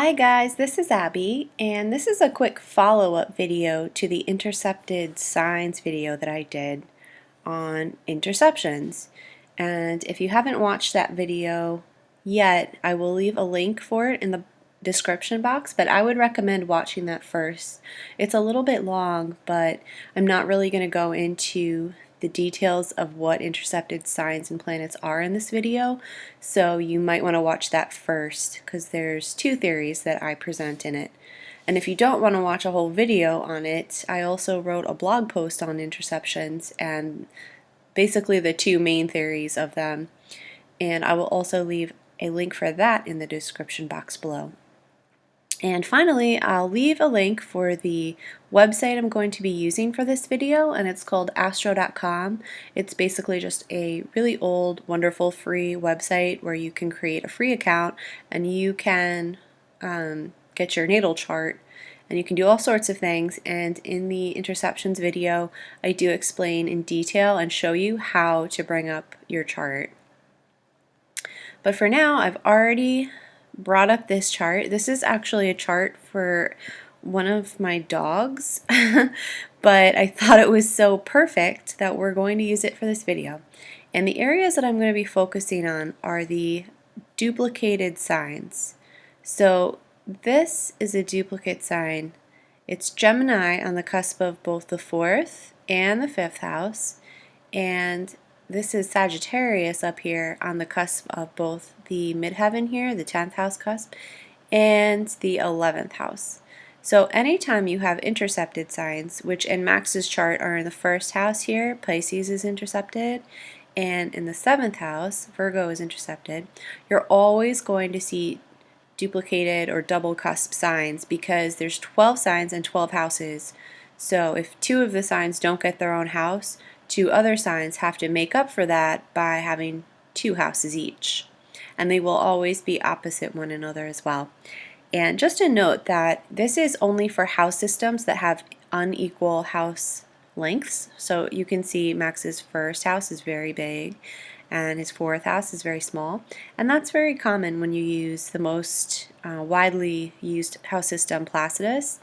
Hi guys, this is Abby, and this is a quick follow-up video to the intercepted signs video that I did on interceptions. And if you haven't watched that video yet, I will leave a link for it in the description box, but I would recommend watching that first. It's a little bit long, but I'm not really going to go into the details of what intercepted signs and planets are in this video, so you might want to watch that first because there's two theories that I present in it. And if you don't want to watch a whole video on it, I also wrote a blog post on interceptions and basically the two main theories of them, and I will also leave a link for that in the description box below. And finally, I'll leave a link for the website I'm going to be using for this video, and it's called astro.com. It's basically just a really old, wonderful, free website where you can create a free account and you can get your natal chart, and you can do all sorts of things. And in the interceptions video, I do explain in detail and show you how to bring up your chart. But for now, I've already brought up this chart. This is actually a chart for one of my dogs, but I thought it was so perfect that we're going to use it for this video. And the areas that I'm going to be focusing on are the duplicated signs. So this is a duplicate sign. It's Gemini on the cusp of both the 4th and the 5th house, and this is Sagittarius up here on the cusp of both the midheaven here, the 10th house cusp, and the 11th house. So anytime you have intercepted signs, which in Max's chart are in the 1st house here, Pisces is intercepted, and in the 7th house, Virgo is intercepted, you're always going to see duplicated or double cusp signs because there's 12 signs and 12 houses. So if two of the signs don't get their own house, two other signs have to make up for that by having two houses each. And they will always be opposite one another as well. And just a note that this is only for house systems that have unequal house lengths. So you can see Max's 1st house is very big and his 4th house is very small. And that's very common when you use the most widely used house system, Placidus.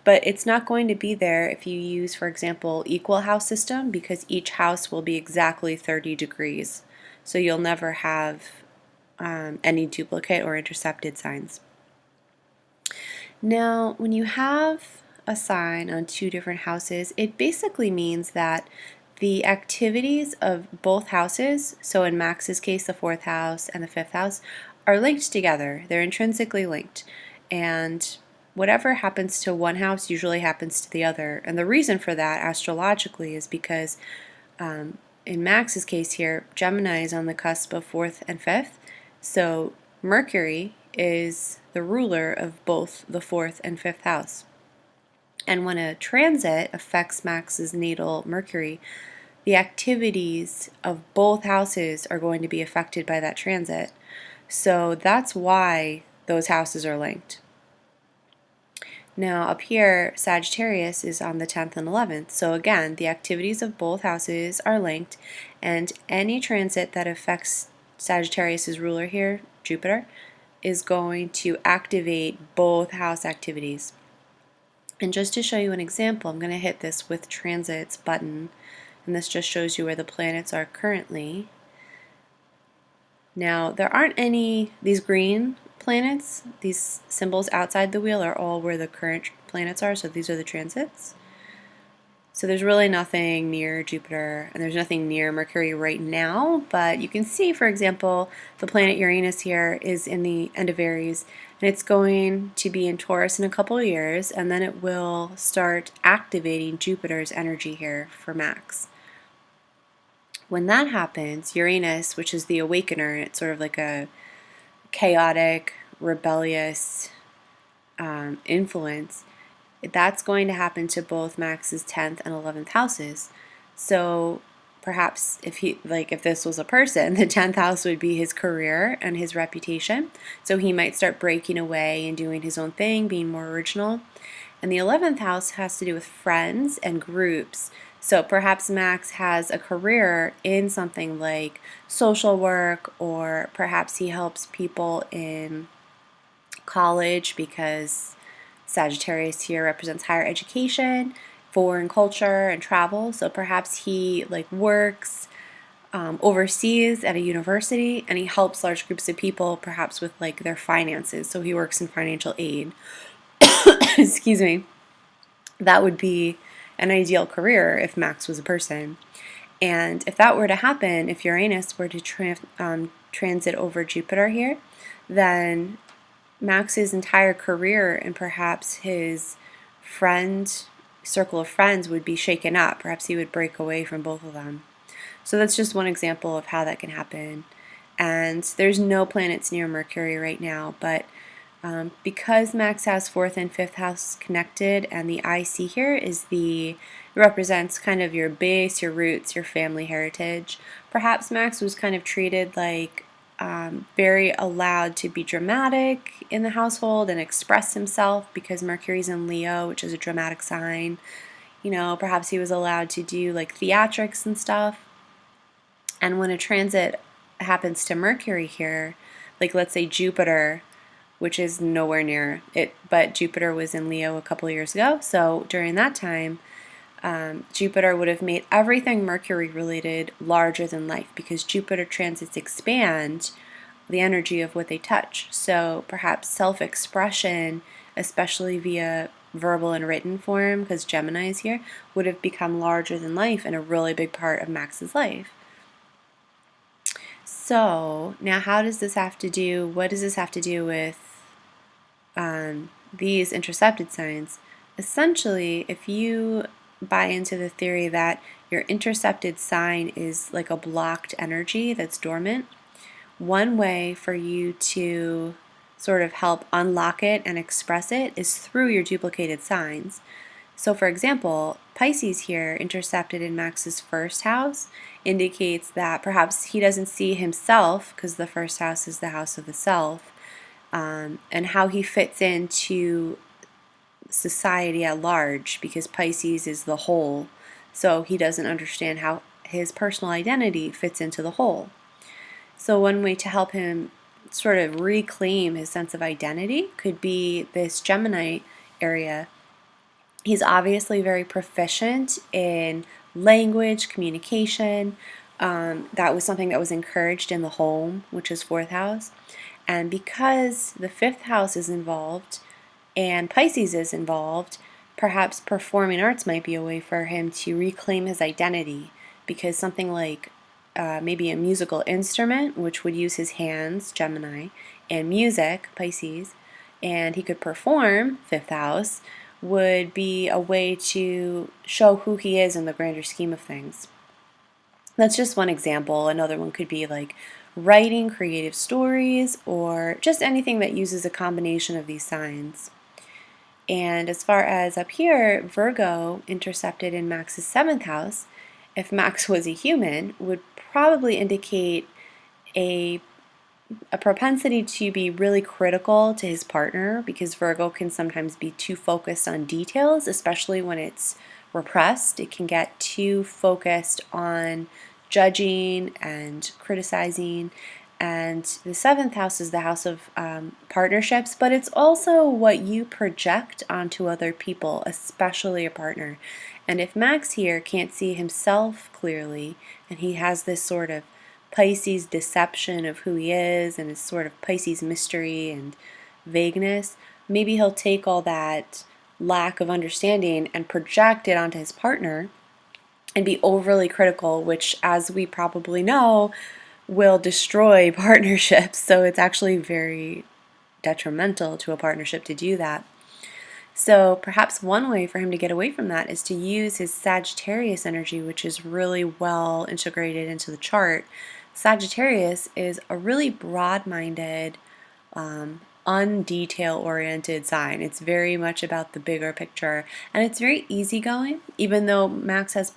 But it's not going to be there if you use, for example, equal house system, because each house will be exactly 30 degrees. So you'll never have any duplicate or intercepted signs. Now, when you have a sign on two different houses, it basically means that the activities of both houses, so in Max's case, the 4th house and the 5th house, are linked together. They're intrinsically linked. And whatever happens to one house usually happens to the other. And the reason for that astrologically is because in Max's case here, Gemini is on the cusp of 4th and 5th. So Mercury is the ruler of both the 4th and 5th house. And when a transit affects Max's natal Mercury, the activities of both houses are going to be affected by that transit. So that's why those houses are linked. Now up here, Sagittarius is on the 10th and 11th. So again, the activities of both houses are linked, and any transit that affects Sagittarius's ruler here, Jupiter, is going to activate both house activities. And just to show you an example, I'm going to hit this with transits button, and this just shows you where the planets are currently. Now, there aren't any, these green planets, these symbols outside the wheel are all where the current planets are, so these are the transits. So there's really nothing near Jupiter, and there's nothing near Mercury right now, but you can see, for example, the planet Uranus here is in the end of Aries, and it's going to be in Taurus in a couple of years, and then it will start activating Jupiter's energy here for Max. When that happens, Uranus, which is the awakener, it's sort of like a chaotic, rebellious influence, that's going to happen to both Max's 10th and 11th houses. So perhaps if this was a person, the 10th house would be his career and his reputation. So he might start breaking away and doing his own thing, being more original. And the 11th house has to do with friends and groups. So perhaps Max has a career in something like social work, or perhaps he helps people in college, because Sagittarius here represents higher education, foreign culture, and travel. So perhaps he like works overseas at a university, and he helps large groups of people perhaps with like their finances. So he works in financial aid. Excuse me. That would be an ideal career if Max was a person. And if that were to happen, if Uranus were to transit over Jupiter here, then Max's entire career and perhaps his circle of friends would be shaken up. Perhaps he would break away from both of them. So that's just one example of how that can happen. And there's no planets near Mercury right now, but because Max has 4th and 5th house connected, and the IC here represents kind of your base, your roots, your family heritage. Perhaps Max was kind of treated like very allowed to be dramatic in the household and express himself because Mercury's in Leo, which is a dramatic sign. You know, perhaps he was allowed to do like theatrics and stuff. And when a transit happens to Mercury here, like let's say Jupiter, which is nowhere near it, but Jupiter was in Leo a couple years ago, so during that time, Jupiter would have made everything Mercury related larger than life, because Jupiter transits expand the energy of what they touch. So perhaps self-expression, especially via verbal and written form, because Gemini is here, would have become larger than life and a really big part of Max's life. So now what does this have to do with these intercepted signs? Essentially, if you buy into the theory that your intercepted sign is like a blocked energy that's dormant, one way for you to sort of help unlock it and express it is through your duplicated signs. So for example, Pisces here, intercepted in Max's 1st house, indicates that perhaps he doesn't see himself, because the 1st house is the house of the self, and how he fits into society at large, because Pisces is the whole, so he doesn't understand how his personal identity fits into the whole. So one way to help him sort of reclaim his sense of identity could be this Gemini area. He's obviously very proficient in language, communication. That was something that was encouraged in the home, which is 4th house. And because the 5th house is involved and Pisces is involved, perhaps performing arts might be a way for him to reclaim his identity, because something like maybe a musical instrument, which would use his hands, Gemini, and music, Pisces, and he could perform, 5th house, would be a way to show who he is in the grander scheme of things. That's just one example. Another one could be like writing creative stories, or just anything that uses a combination of these signs. And as far as up here, Virgo, intercepted in Max's 7th house, if Max was a human, would probably indicate a propensity to be really critical to his partner, because Virgo can sometimes be too focused on details, especially when it's repressed. It can get too focused on judging and criticizing. And the 7th house is the house of partnerships, but it's also what you project onto other people, especially a partner. And if Max here can't see himself clearly, and he has this sort of Pisces deception of who he is, and his sort of Pisces mystery and vagueness, maybe he'll take all that lack of understanding and project it onto his partner and be overly critical, which, as we probably know, will destroy partnerships. So it's actually very detrimental to a partnership to do that. So perhaps one way for him to get away from that is to use his Sagittarius energy, which is really well integrated into the chart. Sagittarius is a really broad-minded, undetail-oriented sign. It's very much about the bigger picture, and it's very easygoing, even though Max has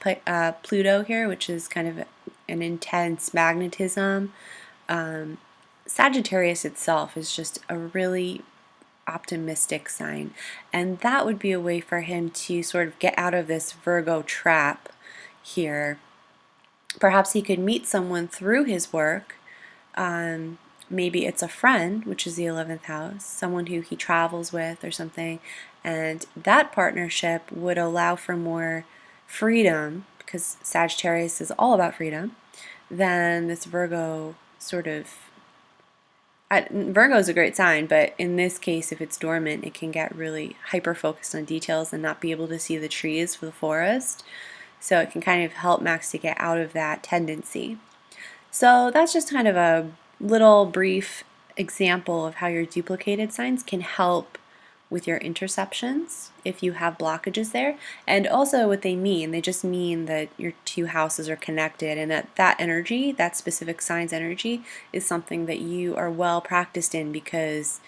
Pluto here, which is kind of an intense magnetism. Sagittarius itself is just a really optimistic sign, and that would be a way for him to sort of get out of this Virgo trap here. Perhaps he could meet someone through his work, maybe it's a friend, which is the 11th house, someone who he travels with or something, and that partnership would allow for more freedom, because Sagittarius is all about freedom, than this Virgo sort of. Virgo is a great sign, but in this case, if it's dormant, it can get really hyper-focused on details and not be able to see the trees for the forest. So it can kind of help Max to get out of that tendency. So that's just kind of a little brief example of how your duplicated signs can help with your interceptions if you have blockages there, and also what they mean. They just mean that your two houses are connected, and that energy, that specific sign's energy, is something that you are well practiced in, because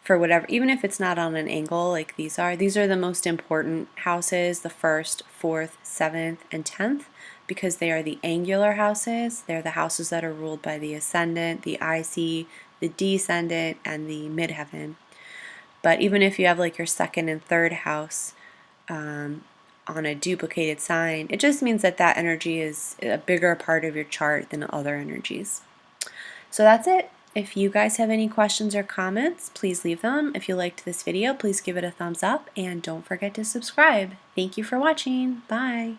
for whatever, even if it's not on an angle like these are the most important houses, the 1st, 4th, 7th, and 10th, because they are the angular houses. They're the houses that are ruled by the ascendant, the IC, the descendant, and the midheaven. But even if you have like your 2nd and 3rd house on a duplicated sign, it just means that that energy is a bigger part of your chart than other energies. So that's it. If you guys have any questions or comments, please leave them. If you liked this video, please give it a thumbs up, and don't forget to subscribe. Thank you for watching. Bye.